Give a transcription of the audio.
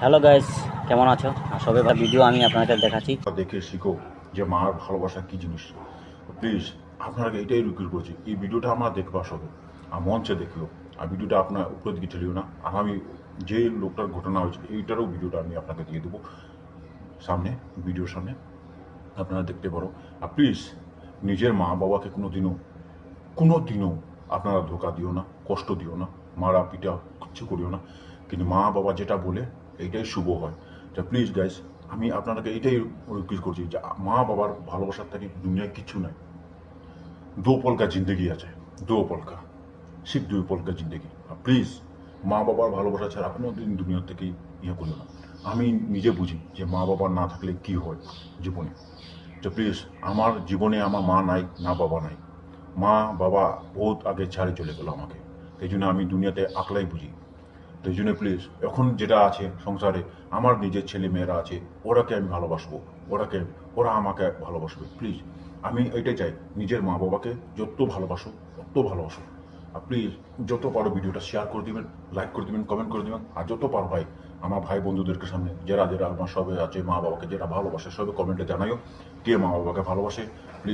Hello guys, কেমন আছো? সবে ভিডিও আমি আপনাদের দেখাচ্ছি। দেখে শিখো যে মার ভালোবাসা কি জিনিস। প্লিজ আপনাকে এটাই রিকোয়েস্ট করছি, এই ভিডিওটা আমরা দেখবা সবে আর মঞ্চে দেখলো, আর ভিডিওটা আপনার উপরের দিকে ঠেলিও না। আর আমি যে লোকটার ঘটনা হয়েছে এইটারও ভিডিওটা আমি আপনাকে দিয়ে দেবো সামনে, ভিডিওর সামনে আপনারা দেখতে পারো। আর প্লিজ নিজের মা বাবাকে কোনো দিনও আপনারা ধোকা দিও না, কষ্ট দিও না, মারা পিটা কিচ্ছু করিও না। কিন্তু মা বাবা যেটা বলে এইটাই শুভ হয়। তা প্লিজ গাইস, আমি আপনাকে এইটাই রিকোয়েস্ট করছি যে মা বাবার ভালোবাসার থেকে দুনিয়ায় কিছু নাই। দো পল কা জিন্দগি আছে, দো পল কা, সির্ফ 2 পল কা জিন্দগি। প্লিজ মা বাবার ভালোবাসা ছাড়া কোনো দিন দুনিয়া থেকে ইয়ে করিও না। আমি নিজে বুঝি যে মা বাবা না থাকলে কি হয় জীবনে। তো প্লিজ, আমার জীবনে আমার মা নাই, না বাবা নাই। মা বাবা বহুত আগে ছাড়ে চলে গেল আমাকে, এই জন্য আমি দুনিয়াতে আকলাই বুঝি। তো এই জন্য প্লিজ এখন যেটা আছে সংসারে, আমার নিজের ছেলে মেয়েরা আছে, ওরাকে আমি ভালোবাসবো, ওরা আমাকে ভালোবাসবে। প্লিজ আমি এটাই চাই, নিজের মা বাবাকে যত ভালোবাসো তত ভালোবাসো। আর প্লিজ যত পারো ভিডিওটা শেয়ার করে দিবেন, লাইক করে দিবেন, কমেন্ট করে দিবেন। আর যত পারো ভাই, আমার ভাই বন্ধুদেরকে সামনে যারা আমার সবে আছে মা বাবাকে যারা ভালোবাসে, সবে কমেন্টে জানাইও কে মা বাবাকে ভালোবাসে। প্লিজ